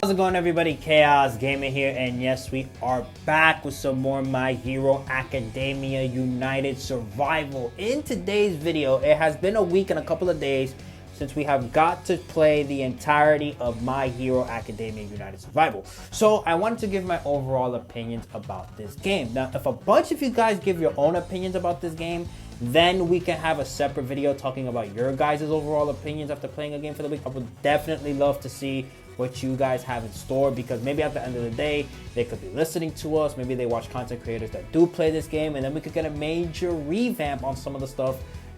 How's it going, everybody? Chaos Gamer here, and yes, we are back with some more My Hero Academia United Survival. In today's video, it has been a week and a couple of days since we have got to play the entirety of My Hero Academia United Survival. So I wanted to give my overall opinions about this game. Now, if a bunch of you guys give your own opinions about this game, then we can have a separate video talking about your guys' overall opinions after playing a game for the week. I would definitely love to see what you guys have in store, because maybe at the end of the day they could be listening to us, maybe they watch content creators that do play this game, and then we could get a major revamp on some of the stuff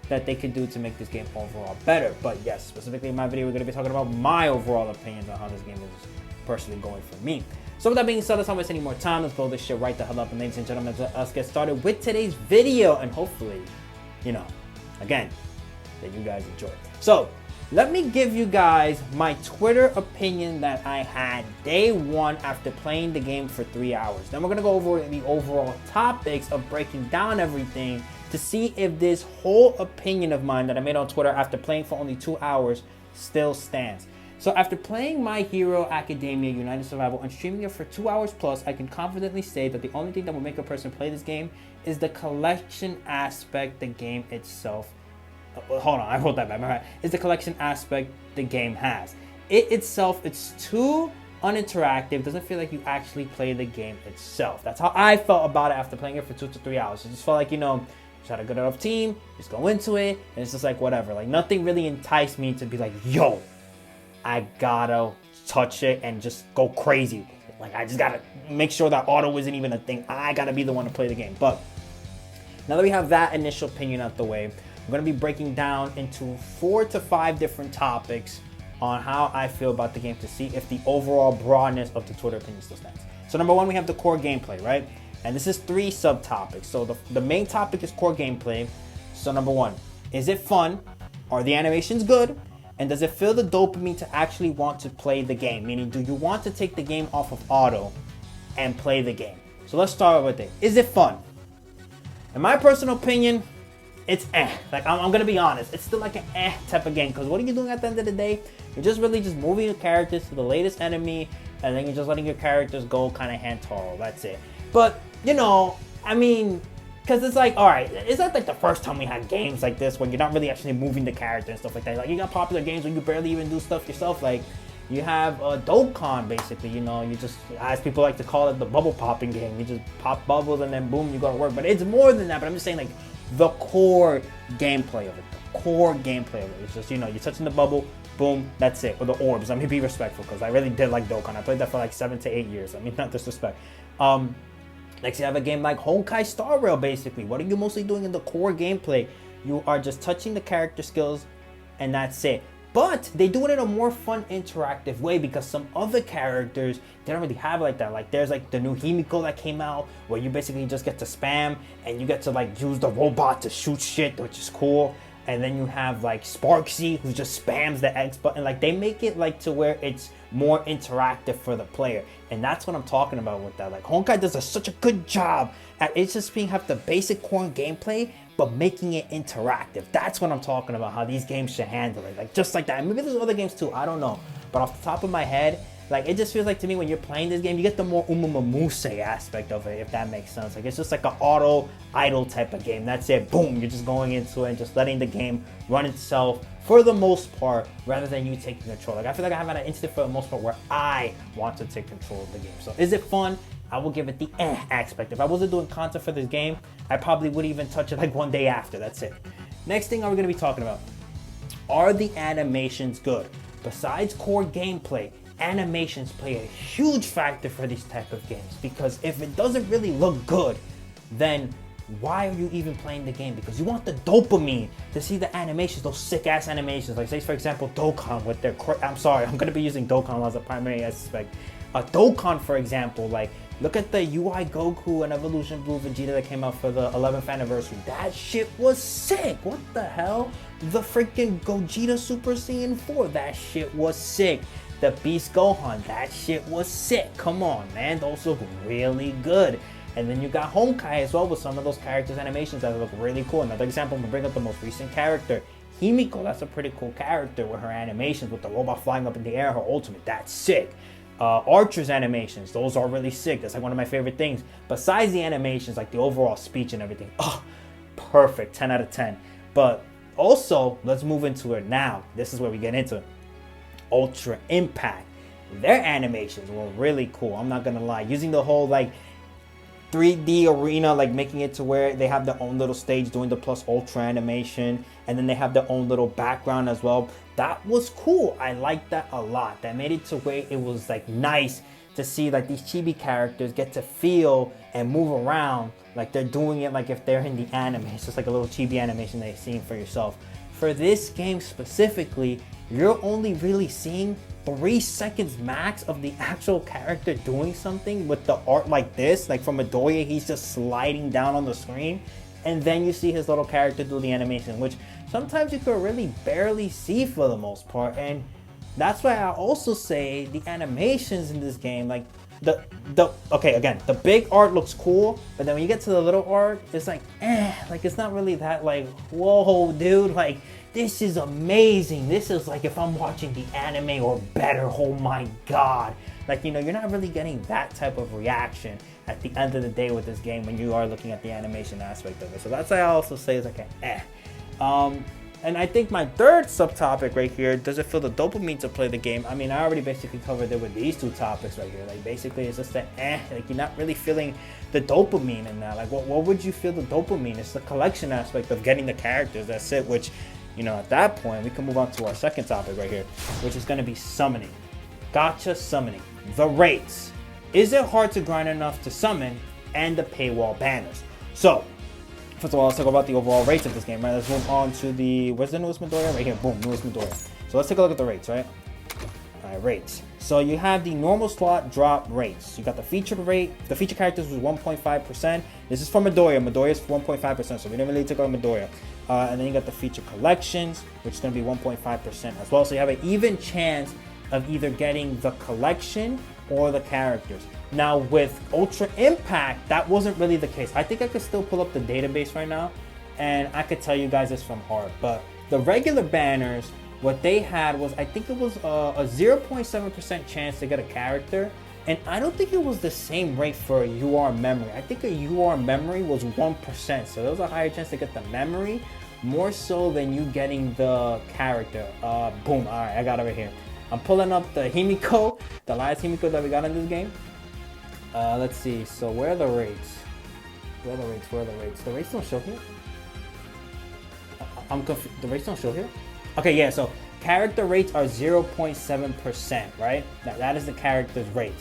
that they can do to make this game overall better. But yes, specifically in my video, we're going to be talking about my overall opinions on how this game is personally going for me. So with that being said, let's not waste any more time. Let's blow this shit right the hell up, and ladies and gentlemen, let's get started with today's video, and hopefully, you know, again, that you guys enjoy. So let me give you guys my Twitter opinion that I had day one after playing the game for 3 hours. Then we're going to go over the overall topics of breaking down everything to see if this whole opinion of mine that I made on Twitter after playing for only 2 hours still stands. So after playing My Hero Academia United Survival and streaming it for 2 hours plus, I can confidently say that the only thing that will make a person play this game is the collection aspect the game itself. Hold on, I wrote that back. Right. It's the collection aspect the game has. It itself, it's too uninteractive. Doesn't feel like you actually play the game itself. That's how I felt about it after playing it for 2 to 3 hours. It just felt like, you know, just had a good enough team, just go into it, and it's just like whatever. Like nothing really enticed me to be like, yo, I gotta touch it and just go crazy. Like I just gotta make sure that auto isn't even a thing. I gotta be the one to play the game. But now that we have that initial opinion out the way, we're going to be breaking down into 4 to 5 different topics on how I feel about the game to see if the overall broadness of the Twitter opinion still stands. So number one, we have the core gameplay, right? And this is 3 subtopics. So the main topic is core gameplay. So number one, is it fun? Are the animations good? And does it feel the dopamine to actually want to play the game? Meaning, do you want to take the game off of auto and play the game? So let's start with it. Is it fun? In my personal opinion, it's like I'm gonna be honest, it's still like an type of game, because what are you doing at the end of the day? You're just really just moving your characters to the latest enemy, and then you're just letting your characters go kind of hand tall. That's it. But you know, I mean, because it's like, all right, it's not like the first time we had games like this when you're not really actually moving the character and stuff like that. Like you got popular games where you barely even do stuff yourself. Like you have Dokkan, basically, you know, you just, as people like to call it, the bubble popping game. You just pop bubbles and then boom, you go to work. But it's more than that. But I'm just saying, like, the core gameplay of it. The core gameplay of it. It's just, you know, you're touching the bubble, boom, that's it. Or the orbs. Let me be respectful, because I really did like Dokkan. I played that for like 7 to 8 years. I mean, not disrespect. Next, you have a game like Honkai Star Rail, basically. What are you mostly doing in the core gameplay? You are just touching the character skills, and that's it. But they do it in a more fun, interactive way, because some other characters, they don't really have it like that. Like there's like the new Himiko that came out, where you basically just get to spam and you get to like use the robot to shoot shit, which is cool. And then you have like Sparksy, who just spams the X button. Like they make it like to where it's more interactive for the player, and that's what I'm talking about with that. Like Honkai does such a good job at it just being have the basic core gameplay, but making it interactive. That's what I'm talking about, how these games should handle it. Like just like that. And maybe there's other games too, I don't know. But off the top of my head, like it just feels like to me when you're playing this game, you get the more umamamuse aspect of it, if that makes sense. Like it's just like an auto idle type of game. That's it. Boom, you're just going into it and just letting the game run itself for the most part, rather than you taking control. Like I feel like I have an instant for the most part where I want to take control of the game. So is it fun? I will give it the aspect. If I wasn't doing content for this game, I probably wouldn't even touch it like one day after. That's it. Next thing are we going to be talking about? Are the animations good? Besides core gameplay, animations play a huge factor for these type of games, because if it doesn't really look good, then why are you even playing the game? Because you want the dopamine to see the animations, those sick ass animations. Like say for example Dokkan with their, I'm sorry, I'm going to be using Dokkan as a primary aspect. Dokkan, for example, like look at the UI Goku and Evolution Blue Vegeta that came out for the 11th anniversary. That shit was sick. What the hell? The freaking Gogeta Super Saiyan 4, that shit was sick. The Beast Gohan, that shit was sick. Come on, man, those look really good. And then you got Honkai as well, with some of those characters' animations that look really cool. Another example, I'm gonna bring up the most recent character, Himiko. That's a pretty cool character with her animations, with the robot flying up in the air, her ultimate, that's sick. Archer's animations, those are really sick. That's like one of my favorite things. Besides the animations, like the overall speech and everything, oh, perfect, 10 out of 10. But also, let's move into it now. This is where we get into it. Ultra Impact. Their animations were really cool, I'm not gonna lie. Using the whole like 3D arena, like making it to where they have their own little stage doing the plus ultra animation, and then they have their own little background as well. That was cool. I liked that a lot. That made it to where it was like nice to see like these chibi characters get to feel and move around like they're doing it like if they're in the anime. It's just like a little chibi animation that you're seeing for yourself. For this game specifically, you're only really seeing 3 seconds max of the actual character doing something with the art like this. Like from Midoriya, he's just sliding down on the screen, and then you see his little character do the animation, which sometimes you could really barely see for the most part. And that's why I also say the animations in this game, like okay, again, the big art looks cool, but then when you get to the little art, it's like like it's not really that like, whoa dude, like this is amazing. This is like if I'm watching the anime or better, oh my god. Like, you know, you're not really getting that type of reaction at the end of the day with this game when you are looking at the animation aspect of it. So that's why I also say it's like an and I think my third subtopic right here, does it feel the dopamine to play the game? I mean, I already basically covered it with these 2 topics right here. Like basically it's just that like you're not really feeling the dopamine in that. Like what would you feel the dopamine? It's the collection aspect of getting the characters, that's it. Which, you know, at that point we can move on to our second topic right here, which is going to be summoning. Gacha summoning. The rates. Is it hard to grind enough to summon? And the paywall banners. So first of all, let's talk about the overall rates of this game, right? Let's move on to the, where's the newest Midoriya? Right here, boom, newest Midoriya. So let's take a look at the rates, right? All right, rates. So you have the normal slot drop rates. You got the featured rate. The featured characters was 1.5%. This is for Midoriya. Midoriya is 1.5%, so we didn't really take out Midoriya. And then you got the featured collections, which is going to be 1.5% as well. So you have an even chance of either getting the collection or the characters. Now with Ultra Impact, that wasn't really the case. I think I could still pull up the database right now, and I could tell you guys this from heart. But the regular banners, what they had was, I think it was a 0.7% chance to get a character, and I don't think it was the same rate for a UR memory. I think a UR memory was 1%, so there was a higher chance to get the memory, more so than you getting the character. Boom, all right, I got it right here. I'm pulling up the Himiko, the last Himiko that we got in this game. Let's see, so where are the rates? Where are the rates? Where are the rates? The rates don't show here? I'm confused. The rates don't show here? Okay, yeah, so character rates are 0.7%, right? That is the character's rate.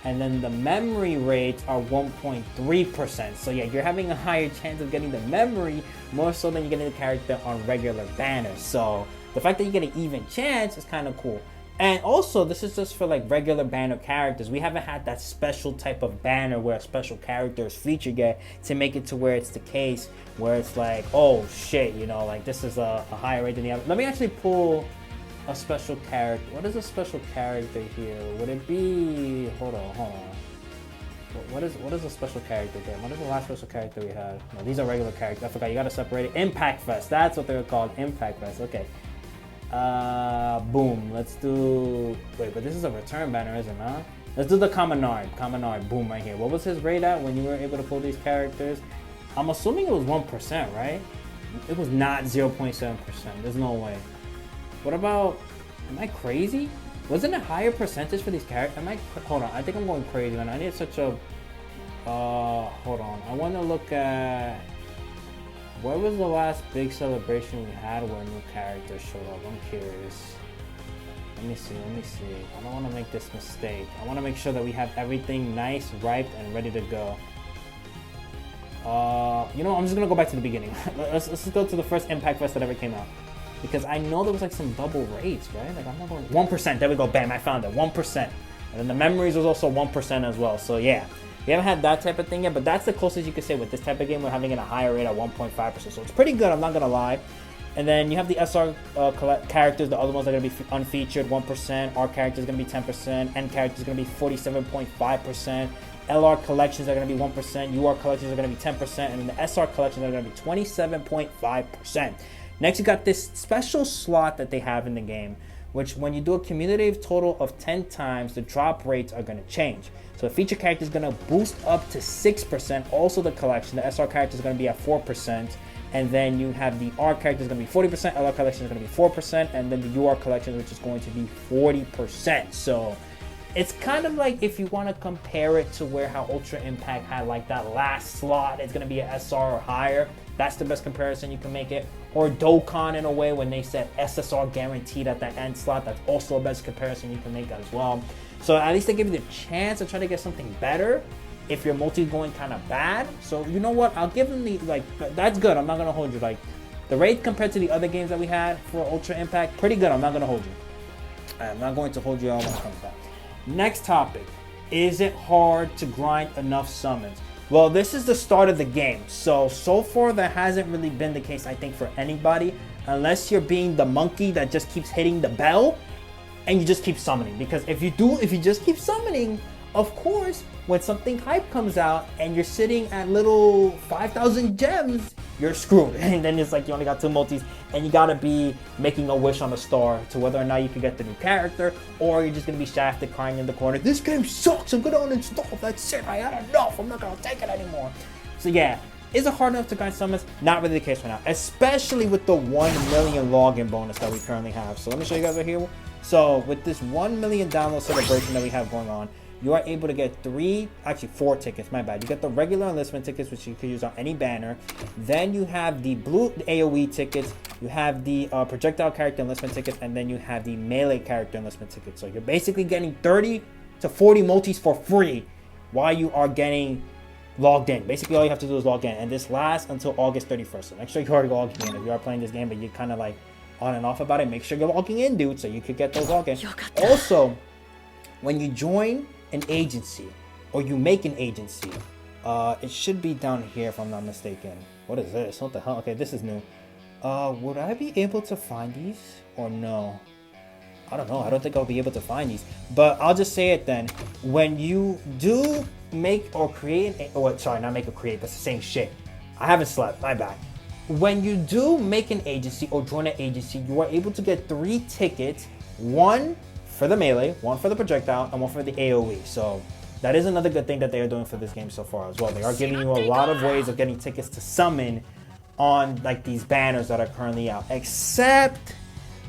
And then the memory rates are 1.3%. So yeah, you're having a higher chance of getting the memory more so than you're getting the character on regular banners. So the fact that you get an even chance is kind of cool. And also, this is just for like regular banner characters. We haven't had that special type of banner where a special character is featured yet to make it to where it's the case where it's like, oh shit, you know, like this is a higher rate than the other. Let me actually pull a special character. What is a special character here? Would it be, hold on. What is a special character there? What is the last special character we had? No, these are regular characters. I forgot, you gotta separate it. Impact Fest, that's what they were called, Impact Fest, okay. Boom, let's do, wait, but this is a return banner, isn't it, huh? Let's do the Kaminari, boom, right here. What was his rate at when you were able to pull these characters? I'm assuming it was 1%, right? It was not 0.7%, there's no way. What about, am I crazy? Wasn't it a higher percentage for these characters? Hold on, I think I'm going crazy, man. I need such a, hold on. I want to look at, where was the last big celebration we had where new characters showed up? I'm curious. Let me see. I don't want to make this mistake. I want to make sure that we have everything nice, ripe, and ready to go. You know, I'm just going to go back to the beginning. let's just go to the first Impact Fest that ever came out. Because I know there was like some double rates, right? Like I'm not going 1%. There we go. Bam! I found it. 1%. And then the memories was also 1% as well. So yeah, we haven't had that type of thing yet, but that's the closest you could say with this type of game. We're having it a higher rate at 1.5%. So it's pretty good. I'm not gonna lie. And then you have the SR characters. The other ones are gonna be unfeatured, 1%. R characters gonna be 10%. N characters gonna be 47.5%. LR collections are gonna be 1%. UR collections are gonna be 10%, and then the SR collections are gonna be 27.5%. Next, you got this special slot that they have in the game which when you do a cumulative total of 10 times, the drop rates are going to change. So the feature character is going to boost up to 6%. Also the collection, the SR character is going to be at 4%. And then you have the R character is going to be 40%, LR collection is going to be 4%, and then the UR collection, which is going to be 40%. So it's kind of like if you want to compare it to where how Ultra Impact had like that last slot, it's going to be an SR or higher. That's the best comparison you can make it. Or Dokkan in a way when they said SSR guaranteed at that end slot. That's also the best comparison you can make as well. So at least they give you the chance to try to get something better if your multi going kind of bad. So you know what, I'll give them the, like, that's good. I'm not going to hold you. Like, the rate compared to the other games that we had for Ultra Impact, pretty good. I'm not going to hold you. I'm not going to hold you all when it comes back. Next topic, is it hard to grind enough summons? Well, this is the start of the game. So far that hasn't really been the case, I think, for anybody, unless you're being the monkey that just keeps hitting the bell and you just keep summoning. Because if you just keep summoning, of course, when something hype comes out and you're sitting at little 5,000 gems, you're screwed. And then it's like you only got 2 multis and you gotta be making a wish on a star to whether or not you can get the new character, or you're just gonna be shafted crying in the corner. This game sucks, I'm gonna uninstall, that's it, I had enough, I'm not gonna take it anymore. So yeah, is it hard enough to grind summons? Not really the case right now, especially with the 1 million login bonus that we currently have. So let me show you guys right here. So with this 1 million download celebration that we have going on, you are able to get 4 tickets, my bad. You get the regular enlistment tickets, which you can use on any banner. Then you have the blue AoE tickets, you have the projectile character enlistment tickets, and then you have the melee character enlistment tickets. So you're basically getting 30 to 40 multis for free while you are getting logged in. Basically all you have to do is log in, and this lasts until August 31st. So make sure you already logged in. If you are playing this game but you're kind of like on and off about it, make sure you're logging in, dude, so you could get those logins. Also, when you join an agency or you make an agency, it should be down here if I'm not mistaken. What is this? What the hell? Okay, this is new. Would I be able to find these or no? I don't know. I don't think I'll be able to find these, but I'll just say it then. When you do make or create, not make or create, that's the same shit. I haven't slept, my bad. When you do make an agency or join an agency, you are able to get 3 tickets, 1 for the melee, 1 for the projectile, and 1 for the AoE. So that is another good thing that they are doing for this game so far as well. They are giving you a lot of ways of getting tickets to summon on like these banners that are currently out, except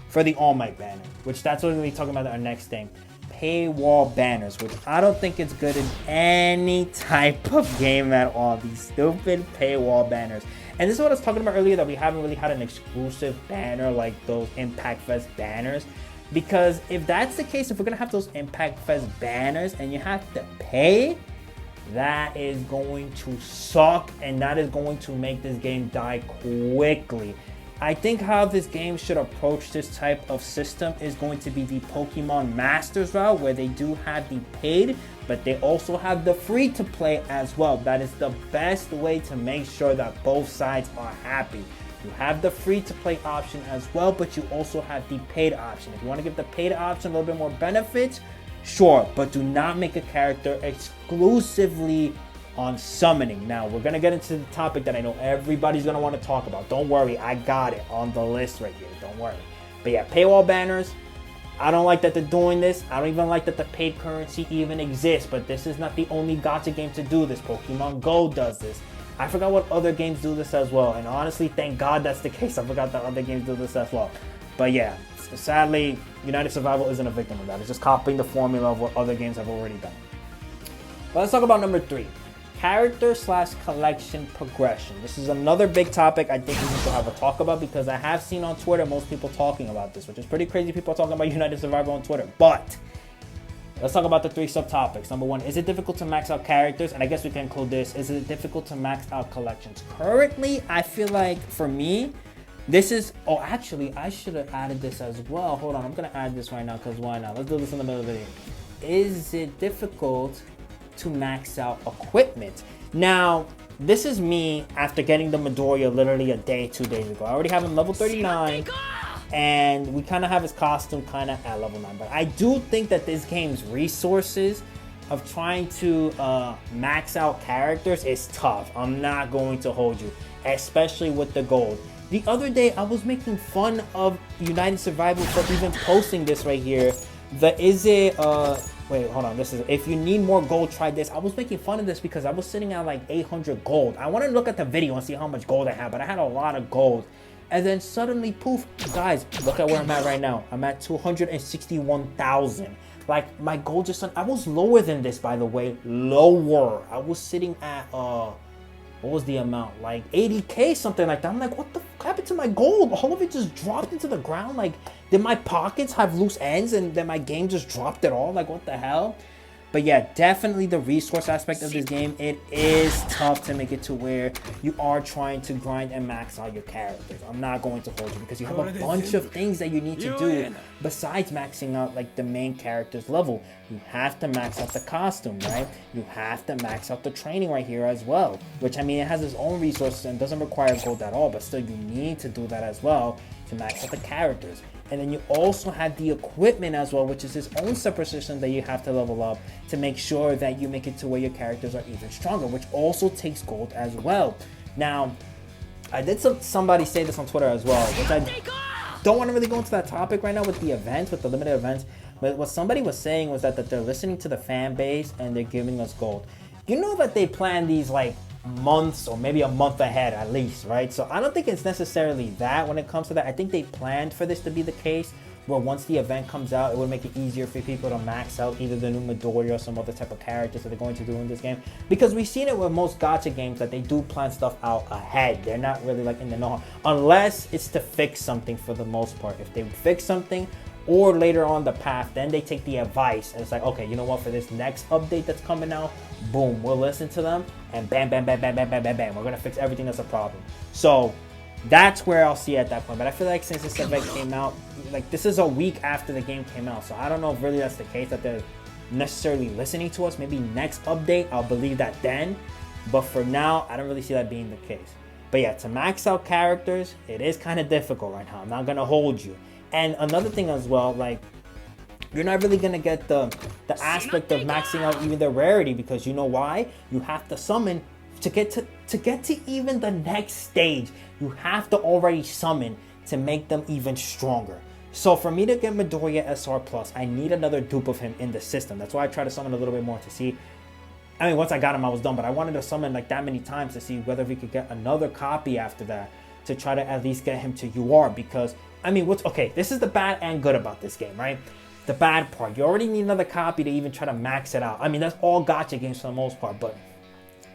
for the All Might banner, which that's what we're going to be talking about in our next thing. Paywall banners, which I don't think it's good in any type of game at all. These stupid paywall banners. And this is what I was talking about earlier, that we haven't really had an exclusive banner like those Impact Fest banners. Because if that's the case, if we're going to have those Impact Fest banners and you have to pay, that is going to suck, and that is going to make this game die quickly. I think how this game should approach this type of system is going to be the Pokemon Masters route, where they do have the paid, but they also have the free to play as well. That is the best way to make sure that both sides are happy. You have the free to play option as well, but you also have the paid option. If you want to give the paid option a little bit more benefits, sure, but do not make a character exclusively on summoning. Now, we're going to get into the topic that I know everybody's going to want to talk about. Don't worry, I got it on the list right here. Don't worry. But yeah, paywall banners. I don't like that they're doing this. I don't even like that the paid currency even exists, but this is not the only gacha game to do this. Pokemon Go does this. I forgot what other games do this as well, and honestly, thank God that's the case. I forgot that other games do this as well. But yeah, sadly, United Survival isn't a victim of that. It's just copying the formula of what other games have already done. But let's talk about number 3. Character/collection progression. This is another big topic I think we need to have a talk about, because I have seen on Twitter most people talking about this, which is pretty crazy. People talking about United Survival on Twitter. But let's talk about the 3 subtopics. Number 1, is it difficult to max out characters? And I guess we can include this. Is it difficult to max out collections? Currently, I feel like for me, this is, oh, actually, I should have added this as well. Hold on, I'm going to add this right now, because why not? Let's do this in the middle of the video. Is it difficult to max out equipment? Now, this is me after getting the Midoriya literally a day, 2 days ago. I already have him level 39, and we kind of have his costume kind of at level 9. But I do think that this game's resources of trying to max out characters is tough. I'm not going to hold you, especially with the gold. The other day, I was making fun of United Survival for even posting this right here. Wait, hold on. This is, if you need more gold, try this. I was making fun of this because I was sitting at like 800 gold. I want to look at the video and see how much gold I have, but I had a lot of gold. And then suddenly, poof, guys, look at where I'm at right now. I'm at 261,000. Like, my gold just, I was lower than this, by the way. Lower. I was sitting at, what was the amount? Like 80K, something like that. I'm like, what the fuck happened to my gold? All of it just dropped into the ground. Like, did my pockets have loose ends and then my game just dropped it all? Like, what the hell? But yeah, definitely the resource aspect of this game, it is tough to make it to where you are trying to grind and max out your characters. I'm not going to hold you because you have a bunch of things that you need to do besides maxing out like the main character's level. You have to max out the costume, right? You have to max out the training right here as well, which, I mean, it has its own resources and doesn't require gold at all, but still you need to do that as well to max out the characters. And then you also have the equipment as well, which is its own separate system that you have to level up to make sure that you make it to where your characters are even stronger, which also takes gold as well. Now, I did somebody say this on Twitter as well, which I don't want to really go into that topic right now with the events, with the limited events. But what somebody was saying was that they're listening to the fan base and they're giving us gold. You know that they plan these like months or maybe a month ahead at least, right? So I don't think it's necessarily that when it comes to that. I think they planned for this to be the case, where once the event comes out, it would make it easier for people to max out either the new Midoriya or some other type of characters that they're going to do in this game. Because we've seen it with most gacha games that they do plan stuff out ahead. They're not really like in the know, unless it's to fix something for the most part. If they fix something or later on the path, then they take the advice and it's like, okay, you know what, for this next update that's coming out, boom, we'll listen to them and bam, bam, bam, bam, bam, bam, bam, bam, we're gonna fix everything that's a problem. So that's where I'll see at that point. But I feel like since this event came out, like this is a week after the game came out, so I don't know if really that's the case, that they're necessarily listening to us. Maybe next update I'll believe that then, but for now I don't really see that being the case. But yeah, to max out characters, it is kind of difficult right now. I'm not gonna hold you. And another thing as well, like, you're not really gonna get the aspect of maxing out even the rarity, because you know why? You have to summon to get to even the next stage. You have to already summon to make them even stronger. So for me to get Midoriya SR Plus, I need another dupe of him in the system. That's why I try to summon a little bit more to see. I mean, once I got him, I was done, but I wanted to summon like that many times to see whether we could get another copy after that to try to at least get him to UR, because I mean, okay, this is the bad and good about this game, right? The bad part, you already need another copy to even try to max it out. I mean, that's all gacha games for the most part, but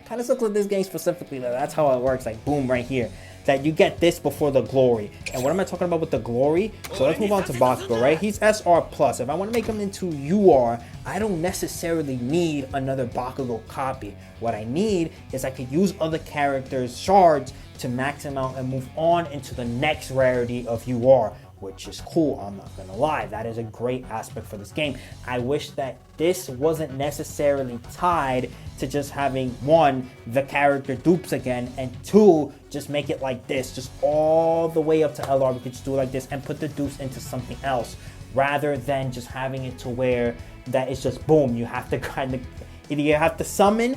kind of sucks with this game specifically. That's how it works, like boom, right here. That you get this before the glory. And what am I talking about with the glory? So let's move on to Bakugo, right? He's SR Plus. If I want to make him into UR, I don't necessarily need another Bakugo copy. What I need is I could use other characters' shards to max him out and move on into the next rarity of UR, which is cool, I'm not gonna lie. That is a great aspect for this game. I wish that this wasn't necessarily tied to just having, one, the character dupes again, and two, just make it like this, just all the way up to LR. We could just do it like this and put the dupes into something else, rather than just having it to where that it's just boom, you have to kind of, either you have to summon,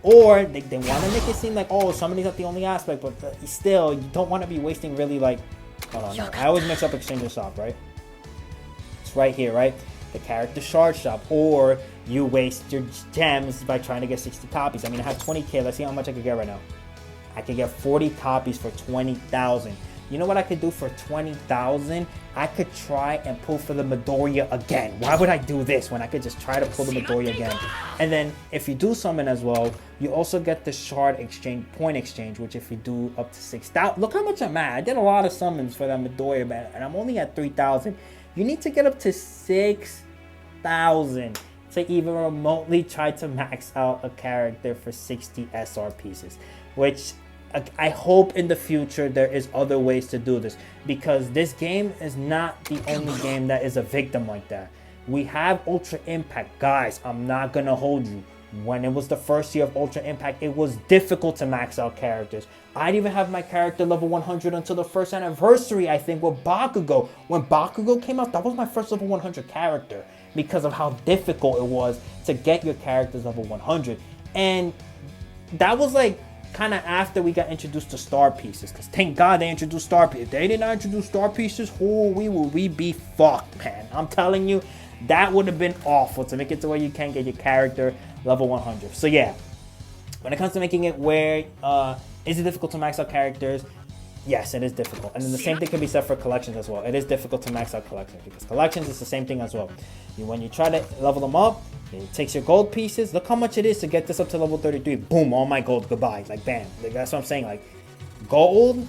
or they want to make it seem like, oh, summoning's not the only aspect, but still, you don't want to be wasting really like, hold on, no. I always mix up Exchanger Shop, right? It's right here, right? The character shard shop, or you waste your gems by trying to get 60 copies. I mean, I have 20K. Let's see how much I could get right now. I could get 40 copies for 20,000. You know what I could do for 20,000? I could try and pull for the Midoriya again. Why would I do this when I could just try to pull the Midoriya again? And then if you do summon as well, you also get the shard exchange, point exchange, which if you do up to 6,000, look how much I'm at. I did a lot of summons for that Midoriya, man, and I'm only at 3,000. You need to get up to 6,000 to even remotely try to max out a character for 60 SR pieces, which I hope in the future there is other ways to do this, because this game is not the only game that is a victim like that. We have Ultra Impact. Guys, I'm not gonna hold you. When it was the first year of Ultra Impact, it was difficult to max out characters. I didn't even have my character level 100 until the first anniversary, I think, with Bakugo. When Bakugo came out, that was my first level 100 character, because of how difficult it was to get your characters level 100. And that was like, kind of after we got introduced to star pieces. Because thank God they introduced star pieces. If they did not introduce star pieces, we be fucked, man. I'm telling you, that would have been awful to make it to where you can't get your character level 100. So yeah, when it comes to making it where, is it difficult to max out characters? Yes, it is difficult. And then the same thing can be said for collections as well. It is difficult to max out collections because collections is the same thing as well. When you try to level them up, it takes your gold pieces. Look how much it is to get this up to level 33. Boom, all my gold, goodbye. Like, bam. Like, that's what I'm saying. Like, gold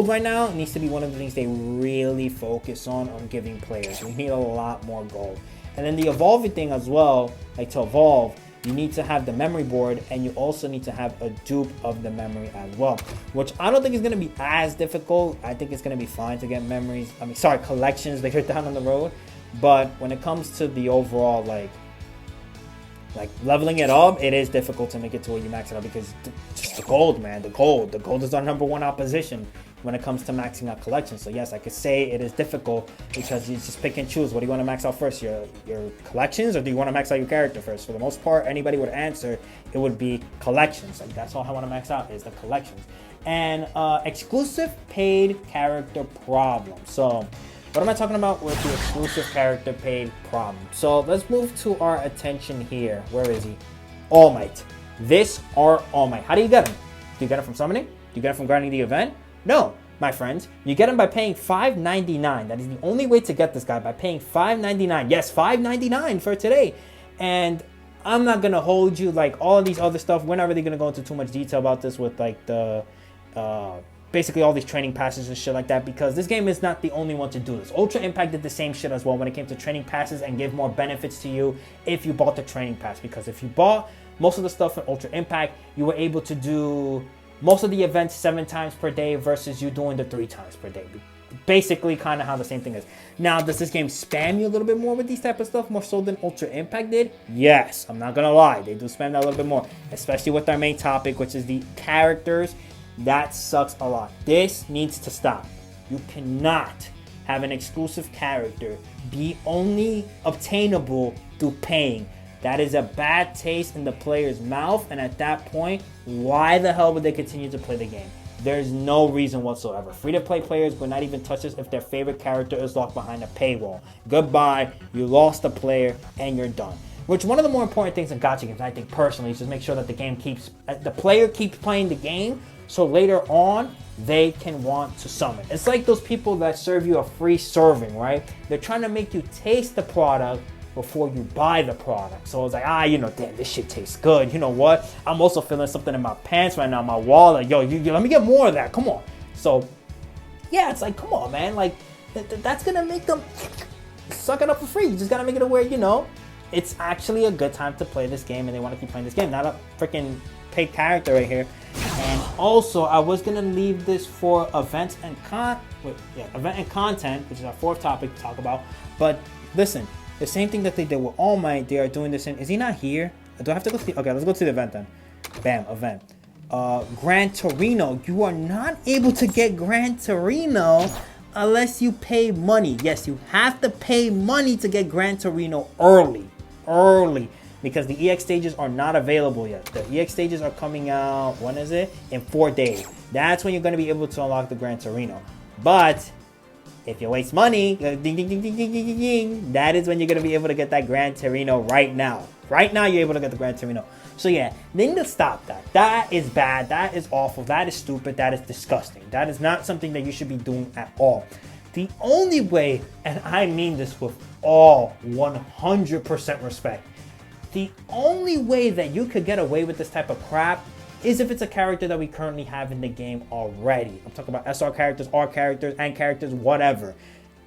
right now needs to be one of the things they really focus on giving players. We need a lot more gold. And then the evolving thing as well, like to evolve, you need to have the memory board, and you also need to have a dupe of the memory as well, which I don't think is going to be as difficult. I think it's going to be fine to get collections later down on the road. But when it comes to the overall, like leveling it up, it is difficult to make it to where you max it out because just the gold, man, the gold is our #1 opposition when it comes to maxing out collections. So yes, I could say it is difficult because you just pick and choose. What do you want to max out first, your collections, or do you want to max out your character first? For the most part, anybody would answer it would be collections. Like, that's all I want to max out is the collections. And exclusive paid character problem. So what am I talking about with the exclusive character paid problem? So let's move to our attention here. Where is he? All Might. This are All Might. How do you get him? Do you get him from summoning? Do you get him from grinding the event? No, my friends. You get him by paying $5.99. That is the only way to get this guy, by paying $5.99. Yes, $5.99 for today. And I'm not going to hold you like all of these other stuff. We're not really going to go into too much detail about this with like the basically all these training passes and shit like that, because this game is not the only one to do this. Ultra Impact did the same shit as well when it came to training passes and give more benefits to you if you bought the training pass. Because if you bought most of the stuff in Ultra Impact, you were able to do most of the events 7 times per day versus you doing the 3 times per day. Basically kind of how the same thing is. Now, does this game spam you a little bit more with these type of stuff, more so than Ultra Impact did? Yes, I'm not gonna lie, they do spam that a little bit more, especially with our main topic, which is the characters. That sucks a lot. This needs to stop. You cannot have an exclusive character be only obtainable through paying. That is a bad taste in the player's mouth, and at that point, why the hell would they continue to play the game? There's no reason whatsoever. Free-to-play players will not even touch this if their favorite character is locked behind a paywall. Goodbye, you lost the player, and you're done. Which, one of the more important things in gacha games, I think personally, is just make sure that the player keeps playing the game, so later on, they can want to summon. It's like those people that serve you a free serving, right? They're trying to make you taste the product before you buy the product. So it's like, damn, this shit tastes good. You know what? I'm also feeling something in my pants right now, my wallet. Yo, let me get more of that. Come on. So, yeah, it's like, come on, man. Like, that's going to make them suck it up for free. You just got to make it aware, it's actually a good time to play this game, and they want to keep playing this game. Not a freaking paid character right here. And also, I was going to leave this for events and event and content, which is our 4th topic to talk about. But listen, the same thing that they did with All Might, they are doing the same. Is he not here? Do I have to go to the... Okay, let's go to the event then. Bam, event. Gran Torino. You are not able to get Gran Torino unless you pay money. Yes, you have to pay money to get Gran Torino early. Because the EX stages are not available yet. The EX stages are coming out, when is it? In 4 days. That's when you're going to be able to unlock the Gran Torino. But if you waste money, ding, ding, ding, ding, ding, ding, ding, that is when you're going to be able to get that Gran Torino right now. Right now, you're able to get the Gran Torino. So yeah, they need to stop that. That is bad. That is awful. That is stupid. That is disgusting. That is not something that you should be doing at all. The only way, and I mean this with all 100% respect, the only way that you could get away with this type of crap is if it's a character that we currently have in the game already. I'm talking about SR characters, R characters, N characters, whatever.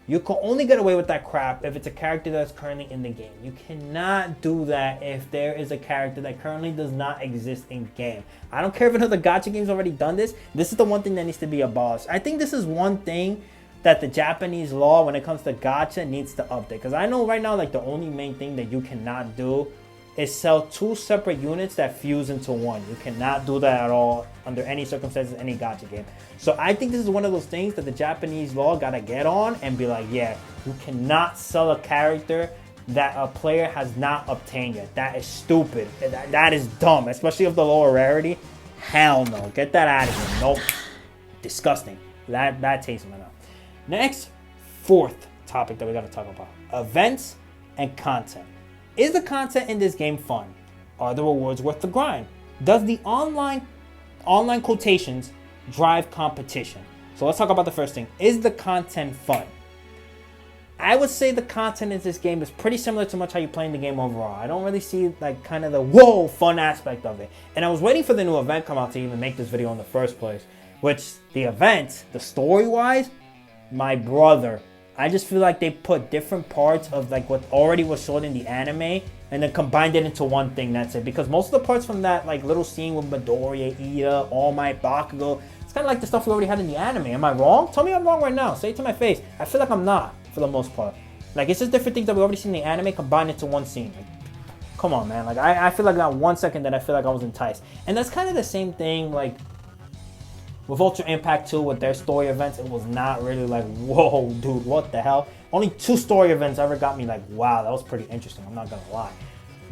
You can only get away with that crap if it's a character that's currently in the game. You cannot do that if there is a character that currently does not exist in game. I don't care if another gacha game's already done this. This is the one thing that needs to be abolished. I think this is one thing that the Japanese law when it comes to gacha needs to update. Because I know right now, like, the only main thing that you cannot do is sell 2 separate units that fuse into one. You cannot do that at all under any circumstances, any gacha game. So I think this is one of those things that the Japanese law gotta get on and be like, yeah, you cannot sell a character that a player has not obtained yet. That is stupid. That is dumb, especially of the lower rarity. Hell no. Get that out of here. Nope. Disgusting. That tastes in my mouth. Next, fourth topic that we got to talk about. Events and content. Is the content in this game fun? Are the rewards worth the grind? Does the online quotations drive competition? So let's talk about the first thing. Is the content fun? I would say the content in this game is pretty similar to much how you're playing the game overall. I don't really see like kind of the whoa fun aspect of it. And I was waiting for the new event come out to even make this video in the first place. Which the event, the story-wise, my brother, I just feel like they put different parts of like what already was shown in the anime and then combined it into one thing. That's it. Because most of the parts from that like little scene with Midoriya, Ida, All Might, Bakugo, it's kind of like the stuff we already had in the anime. Am I wrong? Tell me I'm wrong right now. Say it to my face. I feel like I'm not for the most part. Like it's just different things that we already seen in the anime combined into one scene. Like, come on, man. Like I feel like not 1 second that I feel like I was enticed. And that's kind of the same thing like with Ultra Impact 2 with their story events. It was not really like, whoa, dude, what the hell? Only 2 story events ever got me like, wow, that was pretty interesting. I'm not gonna lie.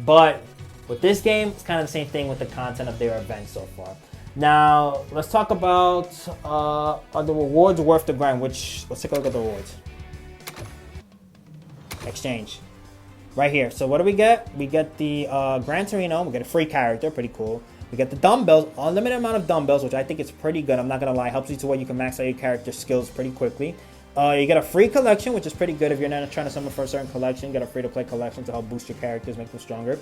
But with this game, it's kind of the same thing with the content of their events so far. Now, let's talk about are the rewards worth the grind? Which, let's take a look at the rewards. Exchange. Right here. So what do we get? We get the Gran Torino. We get a free character. Pretty cool. We get the dumbbells, unlimited amount of dumbbells, which I think is pretty good. I'm not going to lie. Helps you to where you can max out your character skills pretty quickly. You get a free collection, which is pretty good if you're not trying to summon for a certain collection. You get a free-to-play collection to help boost your characters, make them stronger.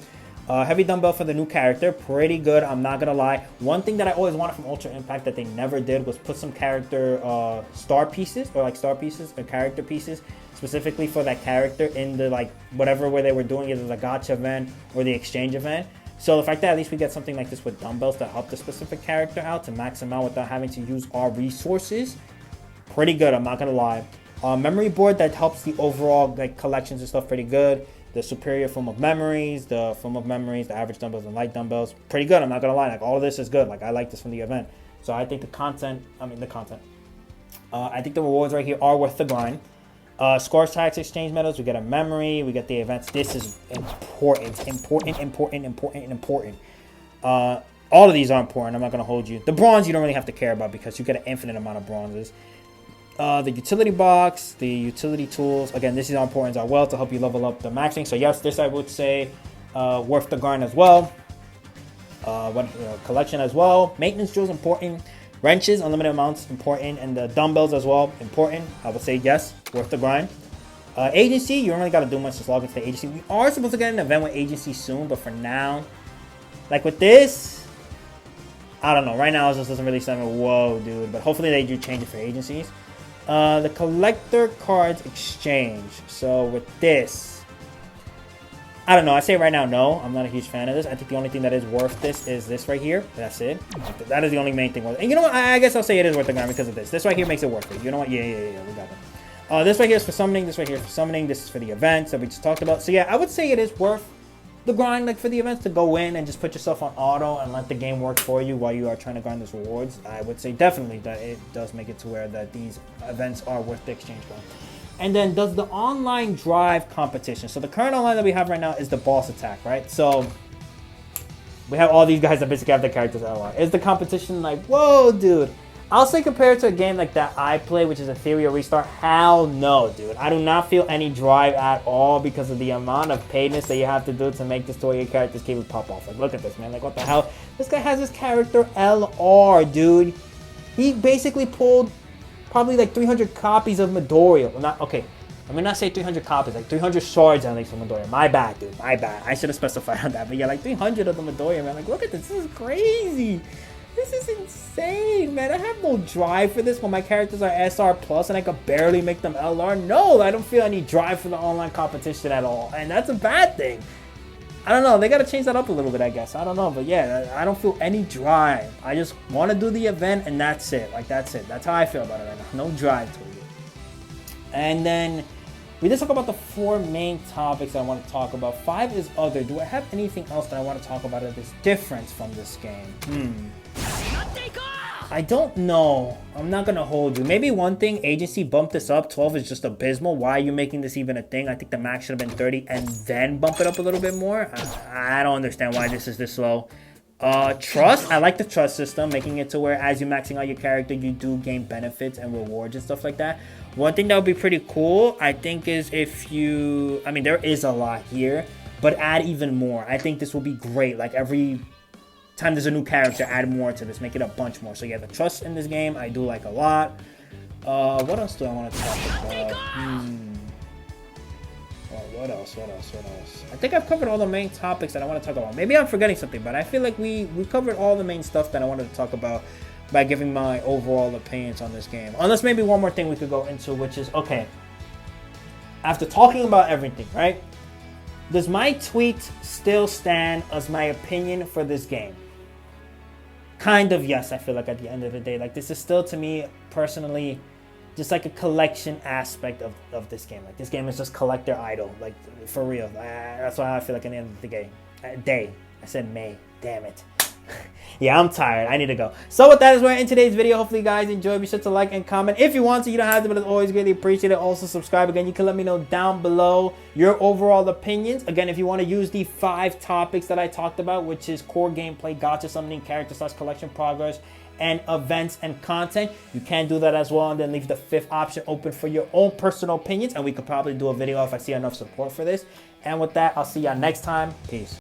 Heavy dumbbell for the new character. Pretty good. I'm not going to lie. One thing that I always wanted from Ultra Impact that they never did was put some character star pieces or character pieces specifically for that character in the like whatever way they were doing, either the Gacha event or the exchange event. So the fact that at least we get something like this with dumbbells to help the specific character out, to max them out without having to use our resources, pretty good, I'm not gonna lie. Memory board that helps the overall like collections and stuff, pretty good. The superior form of memories, the average dumbbells and light dumbbells, pretty good, I'm not gonna lie. Like all of this is good. Like I like this from the event. So I think I think the rewards right here are worth the grind. Score tax exchange medals, we get a memory, we get the events. This is important. All of these are important, I'm not going to hold you. The bronze you don't really have to care about because you get an infinite amount of bronzes. The utility box, the utility tools, again, this is important as well to help you level up the maxing. So yes, this I would say worth the grind as well. Collection as well. Maintenance drills important. Wrenches, unlimited amounts, important. And the dumbbells as well, important. I would say yes, worth the grind. Agency, you don't really got to do much, just log into the agency. We are supposed to get an event with agency soon, but for now, like with this, I don't know. Right now, it just doesn't really sound like, whoa, dude. But hopefully they do change it for agencies. The collector cards exchange. So with this, I don't know. I say right now, no. I'm not a huge fan of this. I think the only thing that is worth this is this right here. That's it. That is the only main thing. And you know what? I guess I'll say it is worth the grind because of this. This right here makes it worth it. You know what? Yeah. We got it. This right here is for summoning. This right here is for summoning. This is for the events that we just talked about. So yeah, I would say it is worth the grind, like for the events, to go in and just put yourself on auto and let the game work for you while you are trying to grind those rewards. I would say definitely that it does make it to where that these events are worth the exchange grind. And then does the online drive competition? So the current online that we have right now is the boss attack, right? So we have all these guys that basically have their characters LR. Is the competition like, whoa, dude? I'll say compared to a game like that I play, which is Ethereal Restart, hell no, dude. I do not feel any drive at all because of the amount of paidness that you have to do to make the story your characters keep pop off. Like, look at this, man. Like, what the hell? This guy has his character LR, dude. He basically pulled probably like 300 copies of Midoriya. Let me not say 300 copies, like 300 shards at least from Midoriya. My bad, dude. My bad. I should have specified on that. But yeah, like 300 of the Midoriya, man. Like, look at this. This is crazy. This is insane, man. I have no drive for this when my characters are SR plus and I could barely make them LR. No, I don't feel any drive for the online competition at all. And that's a bad thing. I don't know. They got to change that up a little bit, I guess. I don't know. But yeah, I don't feel any drive. I just want to do the event and that's it. Like, that's it. That's how I feel about it right now. No drive to it. And then we just talk about the 4 main topics I want to talk about. 5 is other. Do I have anything else that I want to talk about that is different from this game? I don't know. I'm not going to hold you. Maybe one thing, agency bumped this up. 12 is just abysmal. Why are you making this even a thing? I think the max should have been 30 and then bump it up a little bit more. I don't understand why this is this low. Trust. I like the trust system, making it to where as you're maxing out your character, you do gain benefits and rewards and stuff like that. One thing that would be pretty cool, I think, is if you... I mean, there is a lot here, but add even more. I think this will be great. Like, every time there's a new character, add more to this. Make it a bunch more. So, yeah, the trust in this game, I do like a lot. What else do I want to talk about? What else? I think I've covered all the main topics that I want to talk about. Maybe I'm forgetting something, but I feel like we covered all the main stuff that I wanted to talk about by giving my overall opinions on this game. Unless maybe one more thing we could go into, which is, okay, after talking about everything, right? Does my tweet still stand as my opinion for this game? Kind of, yes, I feel like at the end of the day. Like, this is still, to me, personally, just like a collection aspect of this game. Like, this game is just collector idol. Like, for real. That's why I feel like at the end of the game. Day. I said May. Damn it. Yeah, I'm tired. I need to go. So with that is where in today's video. Hopefully you guys enjoyed. Be sure to like and comment if you want to. You don't have to, but it's always greatly appreciated. Also subscribe. Again, you can let me know down below your overall opinions. Again, if you want to use the 5 topics that I talked about, which is core gameplay, gacha summoning, character / collection progress, and events and content, you can do that as well, and then leave the 5th option open for your own personal opinions, and we could probably do a video if I see enough support for this. And with that, I'll see y'all next time. Peace.